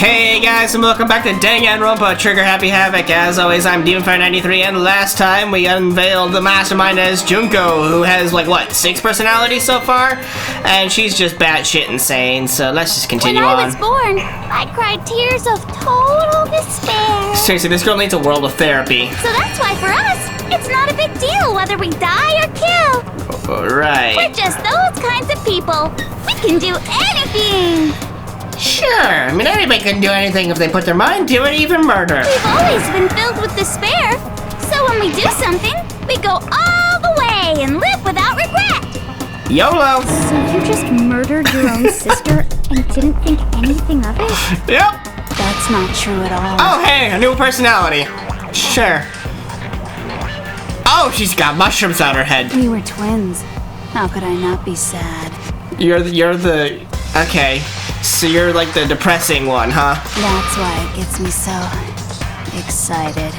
Hey guys, and welcome back to Danganronpa Trigger Happy Havoc. As always, I'm DemonFire93, and last time we unveiled the mastermind as Junko, who has, like, what, 6 personalities so far? And she's just batshit insane, so let's just continue on. When I was born, I cried tears of total despair. Seriously, this girl needs a world of therapy. So that's why for us, it's not a big deal whether we die or kill. Right. We're just those kinds of people. We can do anything. Sure, I mean, anybody can do anything if they put their mind to it, even murder. We've always been filled with despair. So when we do something, we go all the way and live without regret. YOLO. So you just murdered your own sister and didn't think anything of it? Yep. That's not true at all. Oh, hey, a new personality. Sure. Oh, she's got mushrooms on her head. We were twins. How could I not be sad? You're the, okay. So you're like the depressing one, huh? That's why it gets me so excited.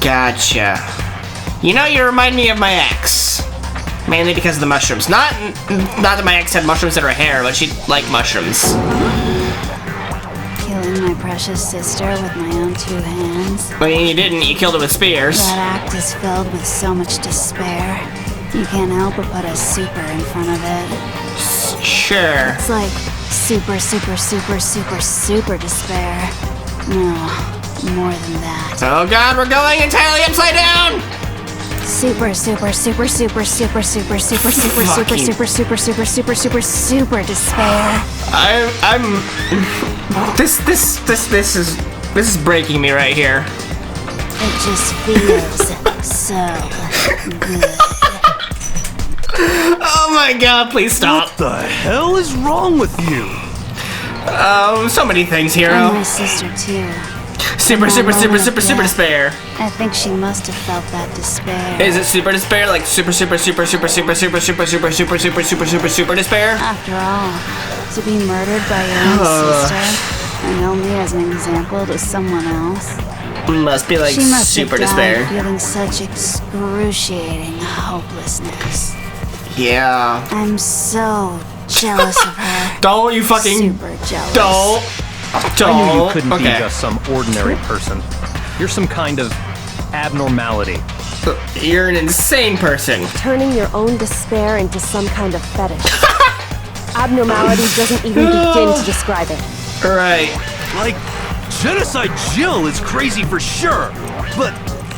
Gotcha. You know, you remind me of my ex. Mainly because of the mushrooms. Not that my ex had mushrooms in her hair, but she liked mushrooms. Killing my precious sister with my own 2 hands. I mean, you didn't. You killed her with spears. That act is filled with so much despair. You can't help but put a super in front of it. Sure. It's like super despair. No, more than that. Oh god, we're going entirely upside down! Super despair. This is breaking me right here. It just feels so good. Oh my god, please stop. What the hell is wrong with you? So many things, hero. And my sister too. Super despair. I think she must have felt that despair. Is it super despair? Like super despair? After all, to be murdered by your own sister, and only as an example to someone else. Must be like She must super have died despair. feeling such excruciating hopelessness. Yeah. I'm so jealous of her. Don't you fucking Super jealous. Don't. I knew you couldn't be just some ordinary person. You're some kind of abnormality. You're an insane person. Turning your own despair into some kind of fetish. Abnormality doesn't even begin to describe it. Right. Like, Genocide Jill is crazy for sure, but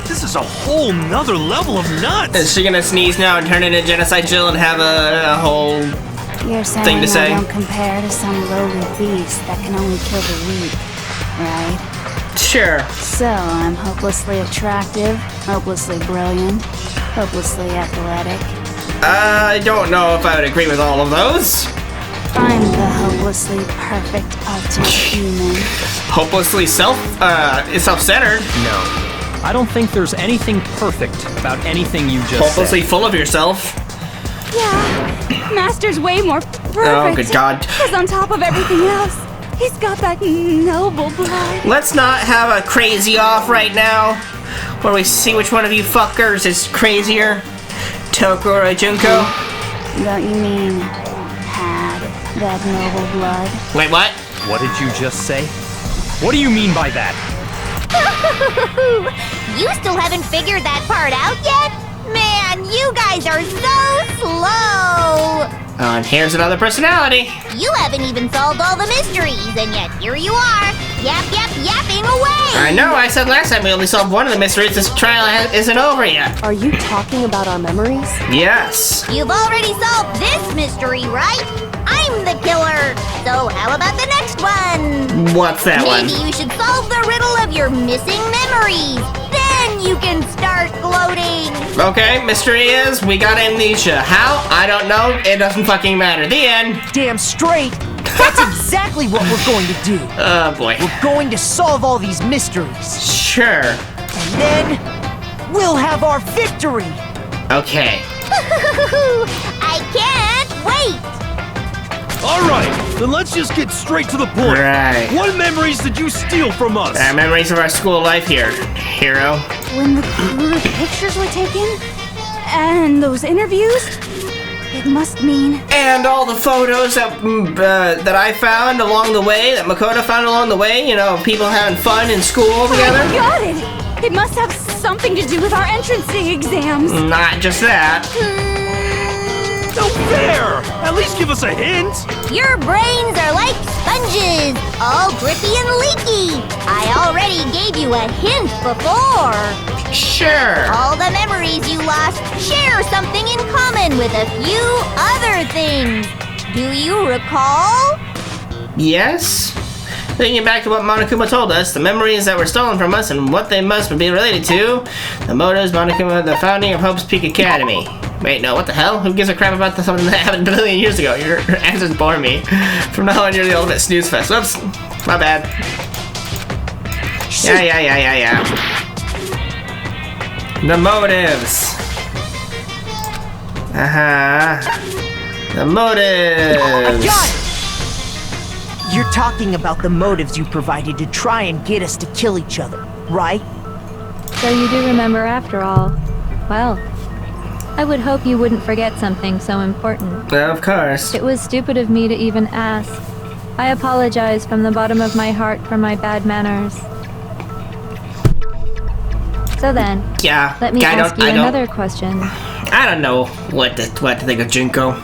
this is a whole nother level of nuts. Is she gonna sneeze now and turn into Genocide Jill and have a whole You're saying thing to say? I don't compare to some lowly beast that can only kill the weak, right? Sure. So I'm hopelessly attractive, hopelessly brilliant, hopelessly athletic. I don't know if I would agree with all of those. I'm the hopelessly perfect ultimate human. Hopelessly self-centered. No. I don't think there's anything perfect about anything you just Hopelessly said. full of yourself. Yeah, Master's way more perfect. Oh, good God. Because on top of everything else, he's got that noble blood. Let's not have a crazy off right now, where we see which one of you fuckers is crazier, Toko or Junko. Don't you mean had that noble blood? Wait, what? What did you just say? What do you mean by that? You still haven't figured that part out yet? Man, you guys are so slow! And here's another personality. You haven't even solved all the mysteries, and yet here you are, yapping away! I know, I said last time we only solved one of the mysteries. This trial isn't over yet. Are you talking about our memories? Yes. You've already solved this mystery, right? I'm the killer! So how about the next one? What's that Maybe one? you should solve the riddle of your missing memories. Then you can start gloating. Okay, mystery is, we got amnesia. How? I don't know. It doesn't fucking matter. The end. Damn straight! That's exactly what we're going to do. Oh, boy. We're going to solve all these mysteries. Sure. And then we'll have our victory! Okay. I can't wait. Alright, then let's just get straight to the point. Right. What memories did you steal from us? Memories of our school life here, hero. When the pictures were taken? And those interviews? It must mean... And all the photos that I found along the way, that Makoto found along the way, you know, people having fun in school together. I got it! It must have something to do with our entrance exams. Not just that. No fair! At least give us a hint! Your brains are like sponges, all drippy and leaky. I already gave you a hint before. Sure. All the memories you lost share something in common with a few other things. Do you recall? Yes? Thinking back to what Monokuma told us, the memories that were stolen from us and what they must be related to, the motives, Monokuma, the founding of Hope's Peak Academy. Wait, no, what the hell? Who gives a crap about something that happened a billion years ago? Your answers bore me. From now on, you're the ultimate snooze fest. Whoops, my bad. Yeah. The motives. The motives. I got it! You're talking about the motives you provided to try and get us to kill each other, right? So you do remember after all. Well, I would hope you wouldn't forget something so important. Of course. It was stupid of me to even ask. I apologize from the bottom of my heart for my bad manners. So then, Yeah. let me ask you another question. I don't know what to think of Junko.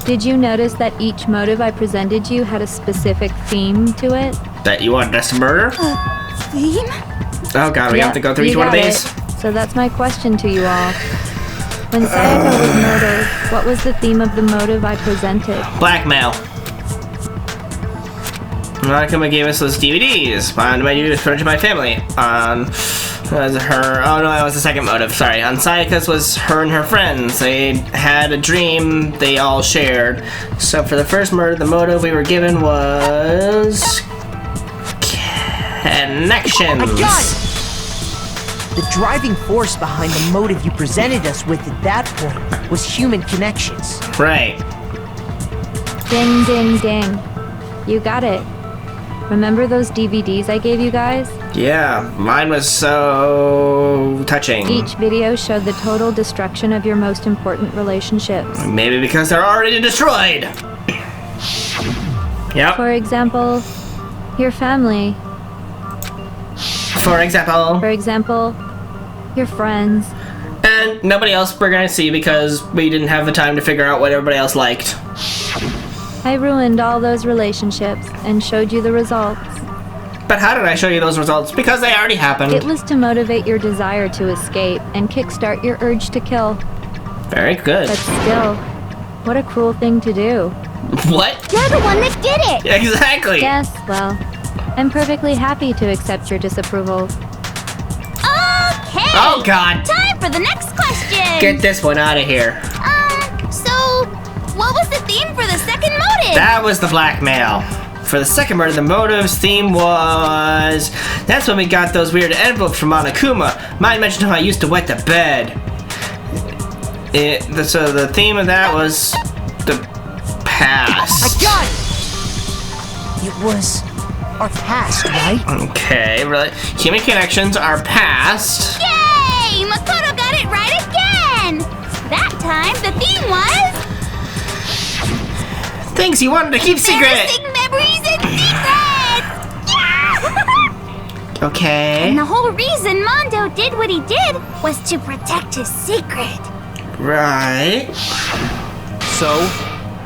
Did you notice that each motive I presented you had a specific theme to it? That you wanted us to murder? Theme? Oh god, we have to go through you each one of got these? it. So that's my question to you all. When Sayaka was murdered, what was the theme of the motive I presented? Blackmail. Monokuma gave us those DVDs. On my duty to furniture my family. On her. Oh no, that was the second motive. Sorry. On Sayaka's was her and her friends. They had a dream they all shared. So for the first murder, the motive we were given was connections. I got it! The driving force behind the motive you presented us with at that point was human connections. Right. Ding, ding, ding. You got it. Remember those DVDs I gave you guys? Yeah, mine was so touching. Each video showed the total destruction of your most important relationships. Maybe because they're already destroyed. Yep. For example, your family. For example, your friends. and nobody else we're gonna see because we didn't have the time to figure out what everybody else liked. I ruined all those relationships and showed you the results. But how did I show you those results? Because they already happened. It was to motivate your desire to escape and kickstart your urge to kill. Very good. But still, what a cruel thing to do. What? You're the one that did it! Exactly! Yes, well, I'm perfectly happy to accept your disapproval. Okay! Oh god! Time for the next question! Get this one out of here. So, what was the theme for the second motive? That was the blackmail. For the second murder, the motive's theme was... That's when we got those weird envelopes from Monokuma. Mine mentioned how I used to wet the bed. So the theme of that was... the past. I got it! It was our past, right? Okay, really. Human connections are past. Yay! Makoto got it right again! That time, the theme was... Things you wanted to keep secret! Embarrassing memories and secrets! Yeah! Okay. And the whole reason Mondo did what he did was to protect his secret. Right. So,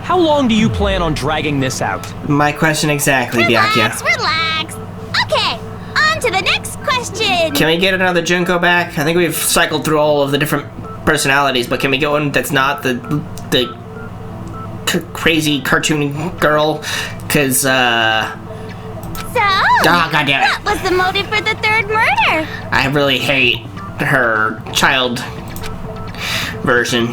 how long do you plan on dragging this out? My question exactly, Relax, Byakuya. relax. Okay, on to the next question. Can we get another Junko back? I think we've cycled through all of the different personalities, but can we get one that's not the crazy cartoon girl? Cause So, God damn it. what was the motive for the third murder? I really hate her child version.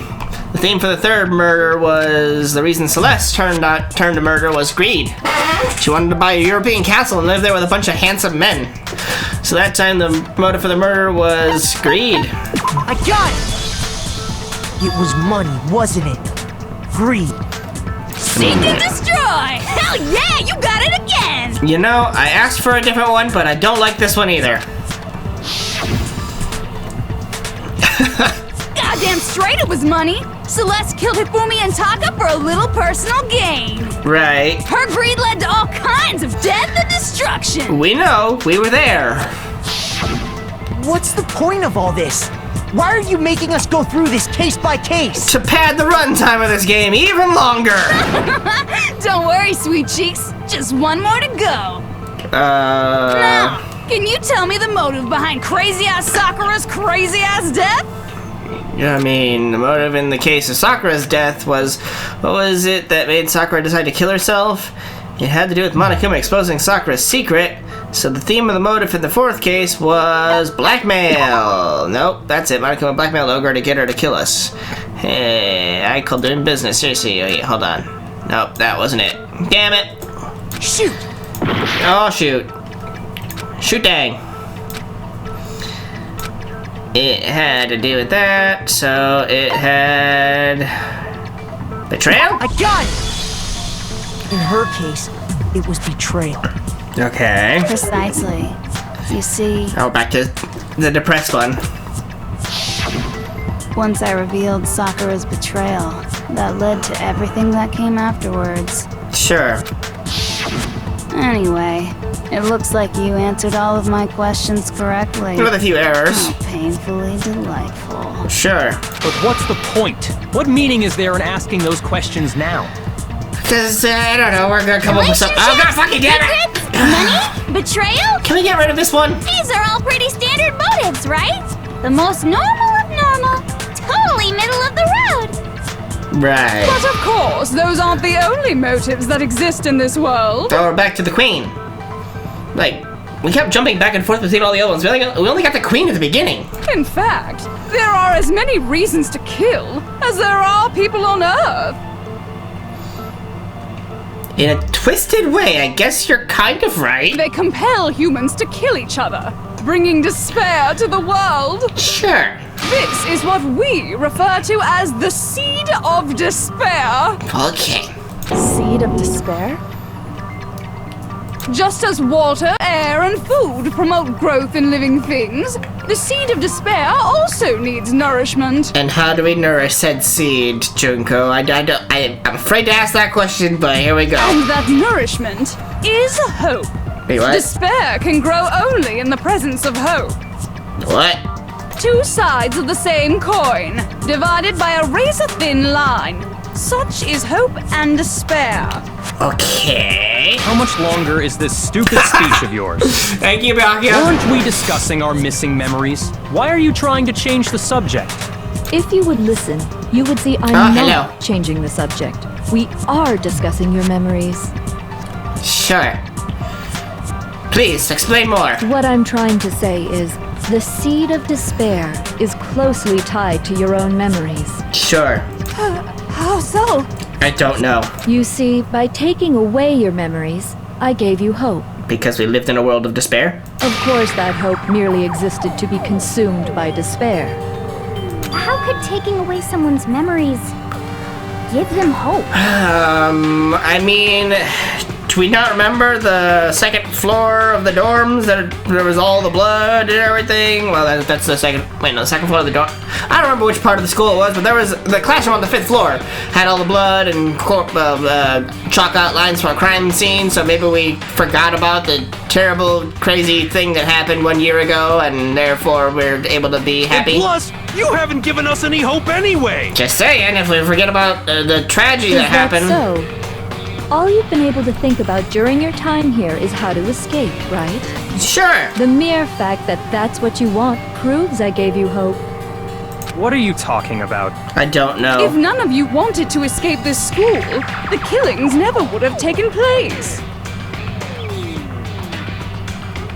The theme for the third murder was the reason Celeste turned to murder was greed. She wanted to buy a European castle and live there with a bunch of handsome men. So that time the motive for the murder was greed. I got it! It was money, wasn't it? Greed. Seek and destroy! Hell yeah, you got it again! You know, I asked for a different one, but I don't like this one either. Goddamn straight it was money! Celeste killed Hifumi and Taka for a little personal gain. Right. Her greed led to all kinds of death and destruction. We know. We were there. What's the point of all this? Why are you making us go through this case by case? To pad the runtime of this game even longer. Don't worry, sweet cheeks. Just one more to go. Now, can you tell me the motive behind crazy-ass Sakura's crazy-ass death? I mean, the motive in the case of Sakura's death was, what was it that made Sakura decide to kill herself? It had to do with Monokuma exposing Sakura's secret, so the theme of the motive in the fourth case was blackmail. Nope, that's it. Monokuma blackmailed Ogre to get her to kill us. Hey, I called doing business. Seriously, wait, hold on. Nope, that wasn't it. Damn it. Shoot! Oh, shoot. Shoot dang. It had to do with that, so it had... betrayal? I got it! In her case, it was betrayal. Okay. Precisely. You see, Oh, back to the depressed one. once I revealed Sakura's betrayal, that led to everything that came afterwards. Sure. Anyway, it looks like you answered all of my questions correctly. With a few errors. Oh, painfully delightful. Sure. But what's the point? What meaning is there in asking those questions now? Because, I don't know, we're gonna come up with some... Oh, God fucking damn it! Secrets? Money? Betrayal? Can we get rid of this one? These are all pretty standard motives, right? The most normal of normal. Totally middle of the road. Right. But of course, those aren't the only motives that exist in this world. So we're back to the queen. Like, we kept jumping back and forth between all the other ones. We only got the queen at the beginning. In fact, there are as many reasons to kill as there are people on Earth. In a twisted way, I guess you're kind of right. They compel humans to kill each other, bringing despair to the world. Sure. This is what we refer to as the seed of despair. Okay. Seed of despair? Just as water, air, and food promote growth in living things, the seed of despair also needs nourishment. And how do we nourish said seed, Junko? I'm afraid to ask that question, but here we go. And that nourishment is hope. Wait, what? Despair can grow only in the presence of hope. What? Two sides of the same coin, divided by a razor-thin line. Such is hope and despair. Okay. How much longer is this stupid speech of yours? Thank you, Byakuya. Aren't we discussing our missing memories? Why are you trying to change the subject? If you would listen, you would see I'm hello. not changing the subject. We are discussing your memories. Sure. Please, explain more. What I'm trying to say is, the seed of despair is closely tied to your own memories. Sure. How so? I don't know. You see, by taking away your memories, I gave you hope. Because we lived in a world of despair? Of course, that hope merely existed to be consumed by despair. How could taking away someone's memories give them hope? I mean, do we not remember the second floor of the dorms? There was all the blood and everything. Well, that's the second. Wait, no, the second floor of the dorm. I don't remember which part of the school it was, but there was the classroom on the 5th floor had all the blood and chalk outlines from a crime scene. So maybe we forgot about the terrible, crazy thing that happened 1 year ago, and therefore we're able to be happy. And plus, you haven't given us any hope anyway. Just saying, if we forget about the tragedy Is that happened. so? All you've been able to think about during your time here is how to escape, right? Sure. The mere fact that that's what you want proves I gave you hope. What are you talking about? I don't know. If none of you wanted to escape this school, the killings never would have taken place.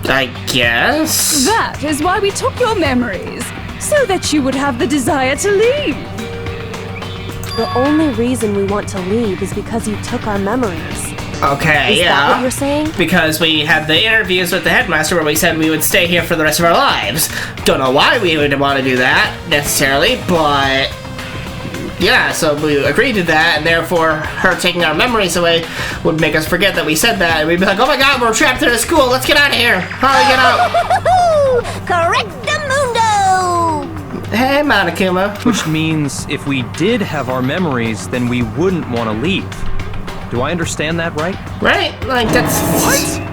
I guess. That is why we took your memories, so that you would have the desire to leave. The only reason we want to leave is because you took our memories. Okay, Is yeah. that what you're saying? Because we had the interviews with the headmaster where we said we would stay here for the rest of our lives. Don't know why we would want to do that, necessarily, but... yeah, so we agreed to that, and therefore her taking our memories away would make us forget that we said that, and we'd be like, oh my god, we're trapped in a school, let's get out of here! How do we get out? Correctamundo! Hey, Monokuma. Which means if we did have our memories, then we wouldn't want to leave. Do I understand that right? Right? Like, that's... What?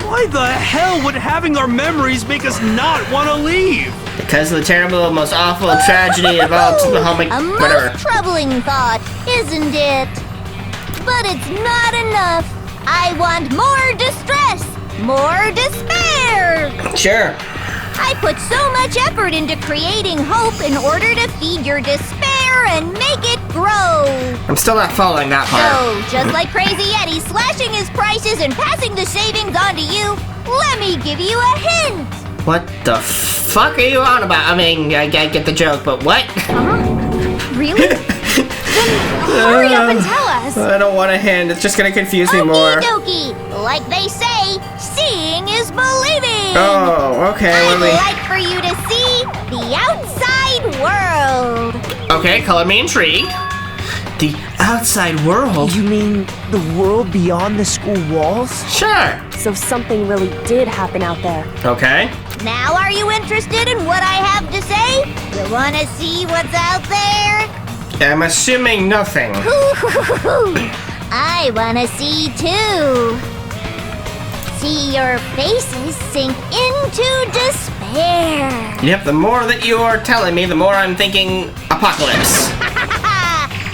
Why the hell would having our memories make us not want to leave? Because of the terrible, most awful tragedy of all A most troubling thought, isn't it? But it's not enough. I want more distress, more despair. Sure. I put so much effort into creating hope in order to feed your despair and make it grow. I'm still not following that part. So, just like Crazy Eddie slashing his prices and passing the savings on to you, let me give you a hint. What the fuck are you on about? I mean, I get the joke, but what? Really? Then hurry up and tell us. I don't want a hint. It's just gonna confuse me more. Okie dokie. Like they say, seeing is believing. Oh, okay. I'd like for you to see the outside world. Okay, color me intrigued. The outside world? You mean the world beyond the school walls? Sure. So something really did happen out there. Okay. Now are you interested in what I have to say? You wanna see what's out there? I'm assuming nothing. I wanna see too. See your faces sink into despair. Yep, the more that you're telling me, the more I'm thinking apocalypse.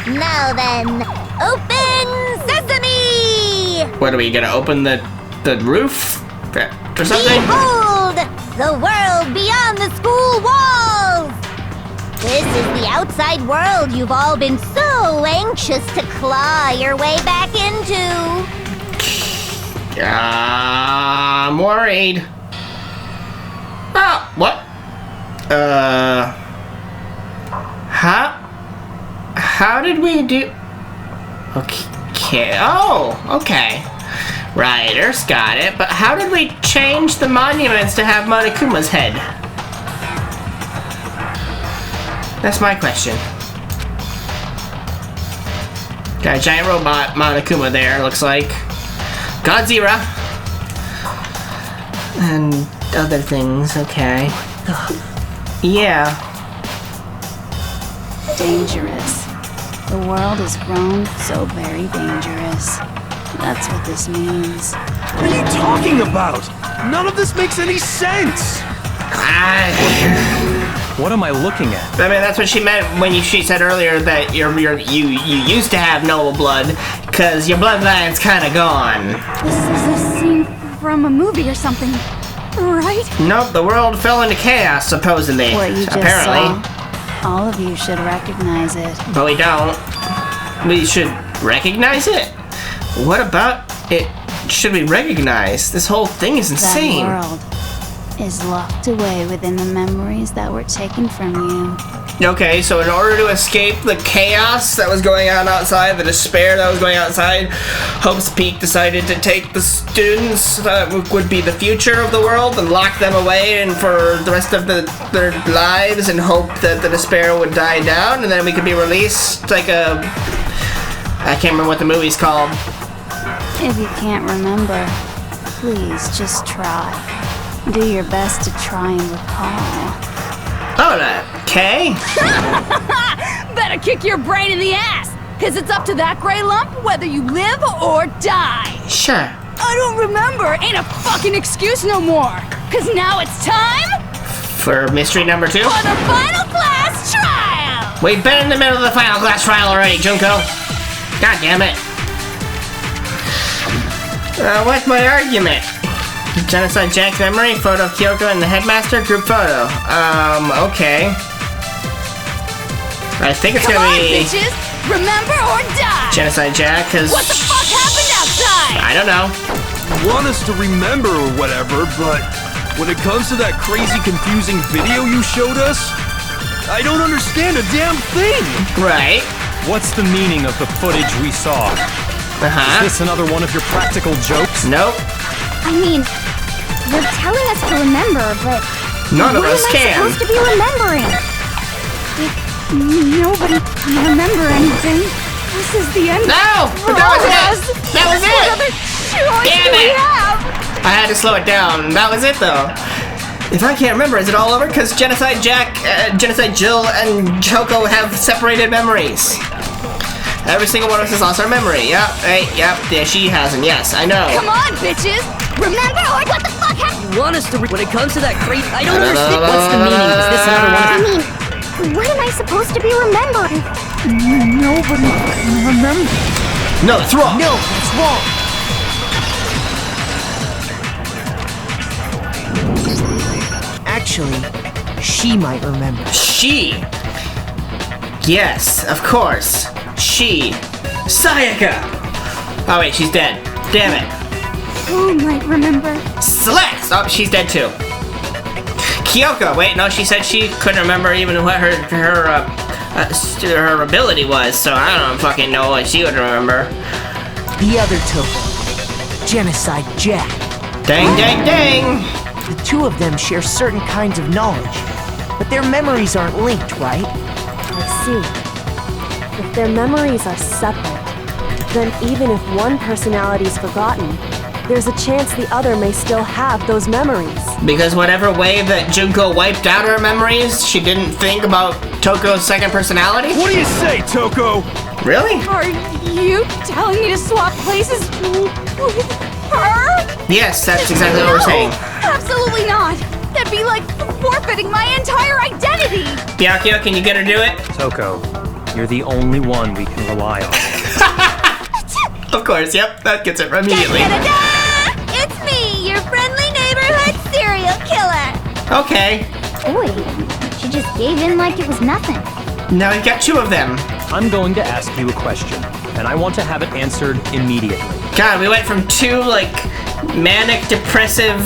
Now then, open sesame! What are we gonna open the roof or something? Behold, the world beyond the school walls! This is the outside world you've all been so anxious to claw your way back into. I'm worried. Oh, what? How did we do? Okay. Oh, okay. Right, Earth's got it. But how did we change the monuments to have Monokuma's head? That's my question. Got a giant robot Monokuma there, looks like. Godzilla. And other things, okay. Yeah. Dangerous. The world has grown so very dangerous. That's what this means. What are you talking about? None of this makes any sense. What am I looking at? I mean, that's what she meant when she said earlier that you used to have noble blood, because your bloodline's kind of gone. This is a scene from a movie or something, right? Nope, the world fell into chaos, supposedly. What you just apparently. saw. All of you should recognize it. But we don't. We should recognize it? What about it should we recognize? This whole thing is insane. That world is locked away within the memories that were taken from you. Okay, so in order to escape the chaos that was going on outside, the despair that was going outside, Hope's Peak decided to take the students that would be the future of the world and lock them away and for the rest of their lives and hope that the despair would die down and then we could be released like a... I can't remember what the movie's called. If you can't remember, please just try. Do your best to try and recall. Oh, okay. Better kick your brain in the ass, because it's up to that gray lump whether you live or die. Sure. I don't remember ain't a fucking excuse no more, because now it's time For mystery number 2? for the final class trial. We've been in the middle of the final class trial already, Junko. God damn it. What's my argument? Genocide Jack's memory, photo of Kyoko and the headmaster, group photo. Okay. I think it's Come gonna on, be bitches. Remember or die. Genocide Jack, cause What the fuck happened outside? I don't know. You want us to remember or whatever, but when it comes to that crazy confusing video you showed us, I don't understand a damn thing. Right. What's the meaning of the footage we saw? Is this another one of your practical jokes? Nope. I mean, they're telling us to remember, but None of what us am I can. supposed to be remembering? Nobody can remember anything. This is the end. No! for That was all of it! us. That was What it! other choice Damn do we it! have? I had to slow it down. That was it though. If I can't remember, is it all over? Because Genocide Jill, and Choco have separated memories. Every single one of us has lost our memory. Yep, hey, yep, yeah, she hasn't. Yes, I know. Come on, bitches! Remember, or what the fuck happened? You want us to when it comes to that crate, I don't understand. What's the meaning? Is this another one? I mean, what am I supposed to be remembering? Nobody can remember. No, that's wrong. No, that's wrong. Actually, she might remember. She. Yes, of course. She. Sayaka. Oh wait, she's dead. Damn it. Who might remember? Celeste! Oh, she's dead too. Kyoko! Wait, no, she said she couldn't remember even what her ability was, so I don't fucking know what she would remember. The other Toko, Genocide Jack. Dang, dang, dang! The two of them share certain kinds of knowledge, but their memories aren't linked, right? I see. If their memories are separate, then even if one personality's forgotten, there's a chance the other may still have those memories. Because whatever way that Junko wiped out her memories, she didn't think about Toko's second personality? What do you say, Toko? Really? Are you telling me to swap places with her? Yes, that's exactly what we're saying. Absolutely not. That'd be like forfeiting my entire identity. Byakuya, can you get her to do it? Toko, you're the only one we can rely on. Of course, yep, that gets it immediately. Da-da-da-da! It's me, your friendly neighborhood serial killer. Okay. Boy, she just gave in like it was nothing. Now we've got two of them. I'm going to ask you a question, and I want to have it answered immediately. God, we went from two, like, manic, depressive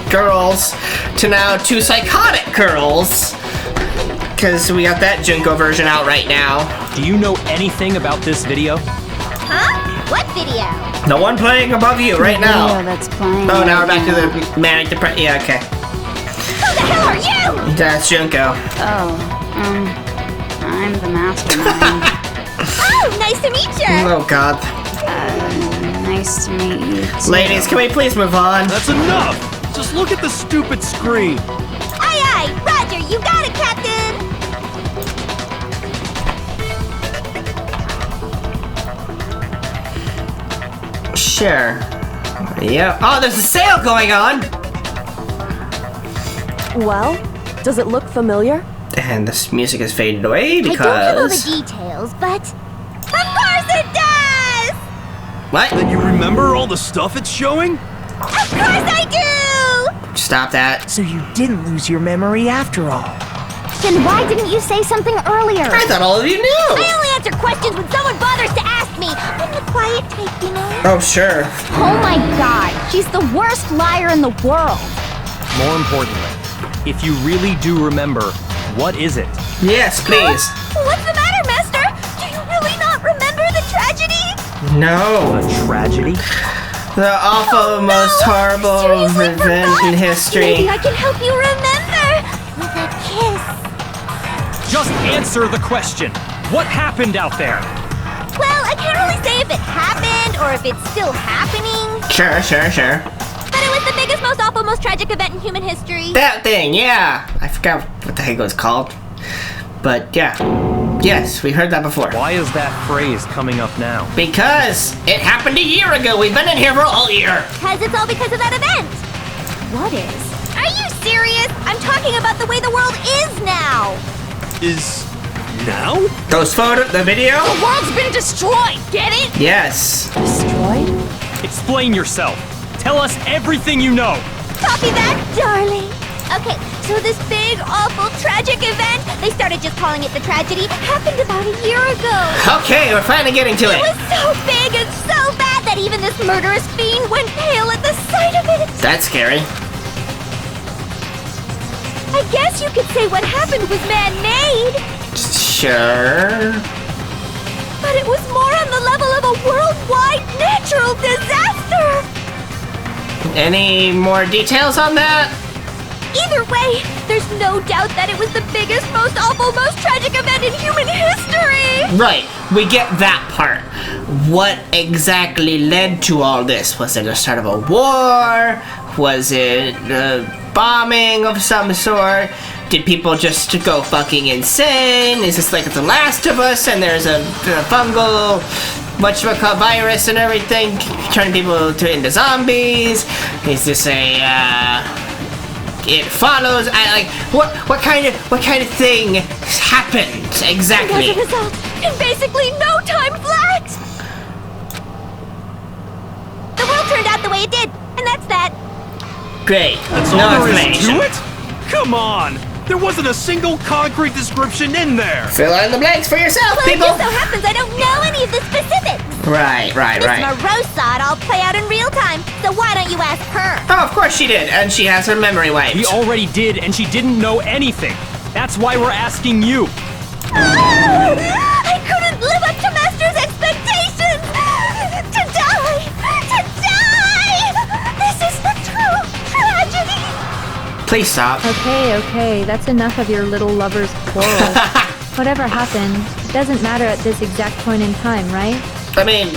girls to now two psychotic girls. Because we got that Junko version out right now. Do you know anything about this video? Huh? What video? The one playing above you right now. Video that's playing. Oh, now we're right back to the manic, depressive. Yeah, okay. Who the hell are you? That's Junko. Oh, I'm the mastermind. Oh, nice to meet you. Oh, God. Nice to meet you too. Ladies, can we please move on? That's enough! Just look at the stupid screen. Aye, aye, Roger, you got it, Captain. Sure. Yep. Oh, there's a sale going on! Well, does it look familiar? And this music has faded away I don't because... have all the details, but of course it does! What? Then you remember all the stuff it's showing? Of course I do! Stop that. So you didn't lose your memory after all. Then why didn't you say something earlier? I thought all of you knew! I only answer questions when someone bothers to ask me. I'm the quiet type, you know? Oh, sure. Oh my god, she's the worst liar in the world. More importantly, if you really do remember, what is it? Yes, please. What's the matter, Master? Do you really not remember the tragedy? No. A tragedy? The awful, most horrible Seriously revenge in forgot. history. Maybe I can help you remember. With a kiss. Just answer the question. What happened out there? Well, I can't really say if it happened or if it's still happening. Sure. But it was the biggest, most awful, most tragic event in human history. That thing, yeah. I forgot what the heck it was called. But yeah. Yes, we heard that before. Why is that phrase coming up now? Because it happened a year ago. We've been in here for a whole year. Because it's all because of that event. What is? Are you serious? I'm talking about the way the world is now. Is now? Those photos, the video? The world's been destroyed, get it? Yes. Destroyed? Explain yourself. Tell us everything you know. Copy that, darling. Okay, so this big, awful, tragic event, they started just calling it the tragedy, happened about a year ago. Okay, we're finally getting to It it. was so big and so bad that even this murderous fiend went pale at the sight of it. That's scary. I guess you could say what happened was man-made, Sure. but it was more on the level of a worldwide natural disaster. Any more details on that? Either way, there's no doubt that it was the biggest, most awful, most tragic event in human history! Right, we get that part. What exactly led to all this? Was it the start of a war? Was it a bombing of some sort? Did people just go fucking insane? Is this like The Last of Us and there's a fungal whatchamacallit virus and everything turning people into zombies? Is this it follows? What kind of thing happened exactly? As a result, in basically no time flat! The world turned out the way it did, and that's that. Great. That's No all there is explanation. to it? Come on! There wasn't a single concrete description in there! Fill in the blanks for yourself, Well, people! it just so happens I don't know any of the specifics. Right. Miss Morose saw it all play out in real time, so why don't you ask her? Oh, of course she did, and she has her memory wiped. We already did, and she didn't know anything. That's why we're asking you. I couldn't live up to Master's expectations! To die! This is the true tragedy! Please stop. Okay, that's enough of your little lover's quarrels. Whatever happened, it doesn't matter at this exact point in time, right? I mean,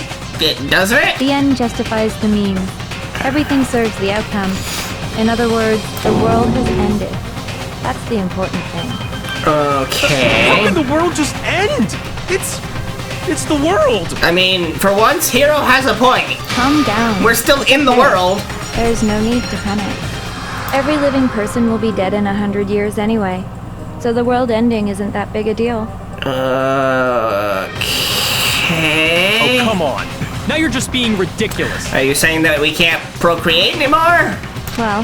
doesn't it? The end justifies the means. Everything serves the outcome. In other words, the world has ended. That's the important thing. Okay. How can the world just end? It's the world! I mean, for once, Hero has a point. Calm down. We're still in the world. There's no need to panic. Every living person will be dead in 100 years anyway. So the world ending isn't that big a deal. Okay. Oh, come on. Now you're just being ridiculous. Are you saying that we can't procreate anymore? Well,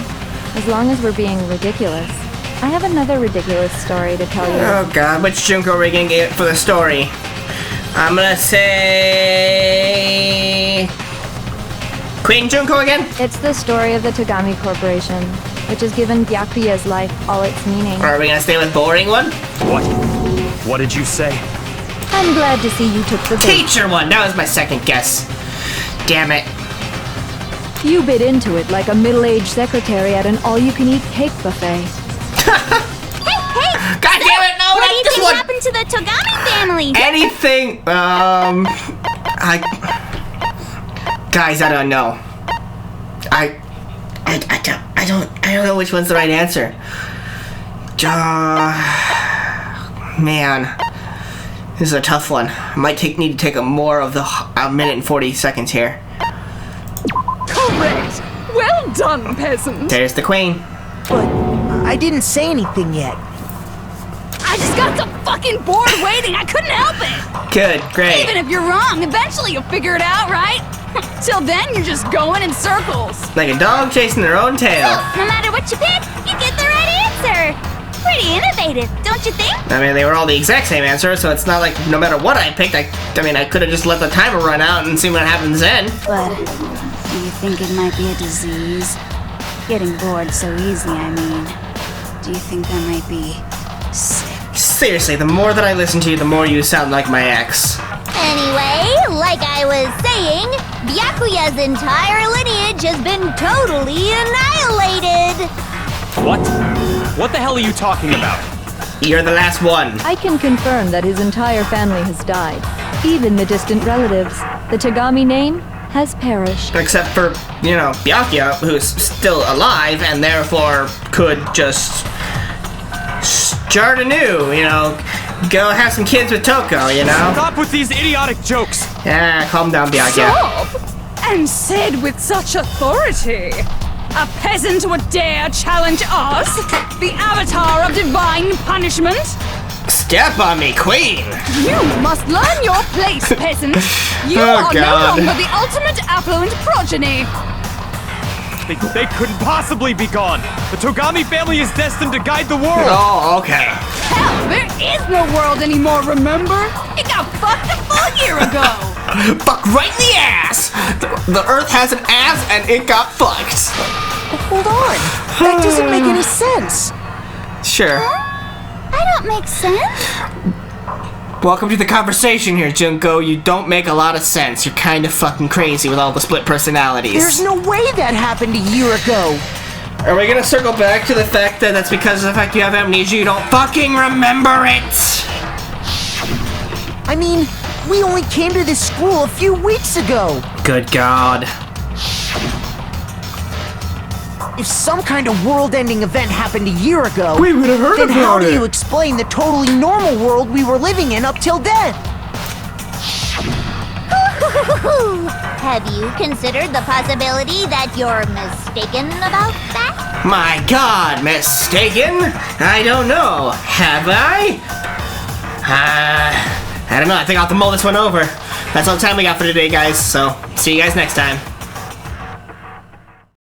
as long as we're being ridiculous. I have another ridiculous story to tell you. Oh god, which Junko are we gonna get for the story? I'm gonna say... Queen Junko again? It's the story of the Tagami Corporation, which has given Byakuya's life all its meaning. Or are we gonna stay with boring one? What? What did you say? I'm glad to see you took the bait. Teacher one! That was my second guess. Damn it. You bit into it like a middle-aged secretary at an all-you-can-eat cake buffet. Hey! God damn it, no, What do not you this think one! happened to the Togami family? Anything, guys, I don't know. I don't know which one's the right answer. Man, this is a tough one. I might need to take a more of the minute and 40 seconds here. Correct! Well done, peasant! There's the queen. But I didn't say anything yet. I just got so fucking bored waiting, I couldn't help it! Good, great. Even if you're wrong, eventually you'll figure it out, right? Till then, you're just going in circles. Like a dog chasing their own tail. No matter what you pick, you get the right answer. Pretty innovative, don't you think? I mean, they were all the exact same answer, so it's not like no matter what I picked, I could have just let the timer run out and see what happens then. But do you think it might be a disease? Getting bored so easy, I mean. Do you think that might be sick? Seriously, the more that I listen to you, the more you sound like my ex. Anyway, like I was saying, Byakuya's entire lineage has been totally annihilated. What? What the hell are you talking about? You're the last one. I can confirm that his entire family has died. Even the distant relatives. The Tagami name has perished. Except for, Byakuya, who's still alive and therefore could just start anew, go have some kids with Toko, Stop with these idiotic jokes! Yeah, calm down, Byakuya. Stop! And said with such authority. A peasant would dare challenge us, the avatar of divine punishment? Step on me, queen! You must learn your place, peasant. You Oh, are God. no longer the ultimate affluent progeny. They couldn't possibly be gone! The Togami family is destined to guide the world! Oh, okay. Hell, there is no world anymore, remember? It got fucked a full year ago. Fuck right in the ass! The Earth has an ass and it got fucked. Hold on. That doesn't make any sense. Sure. I don't make sense. Welcome to the conversation here, Junko. You don't make a lot of sense. You're kind of fucking crazy with all the split personalities. There's no way that happened a year ago. Are we gonna circle back to the fact that that's because of the fact you have amnesia, you don't fucking remember it? I mean, we only came to this school a few weeks ago. Good God. If some kind of world-ending event happened a year ago, We would have heard then how about do it. you explain the totally normal world we were living in up till then? Have you considered the possibility that you're mistaken about that? My God, mistaken? I don't know. Have I? I don't know. I think I'll have to mull this one over. That's all the time we got for today, guys. So, see you guys next time.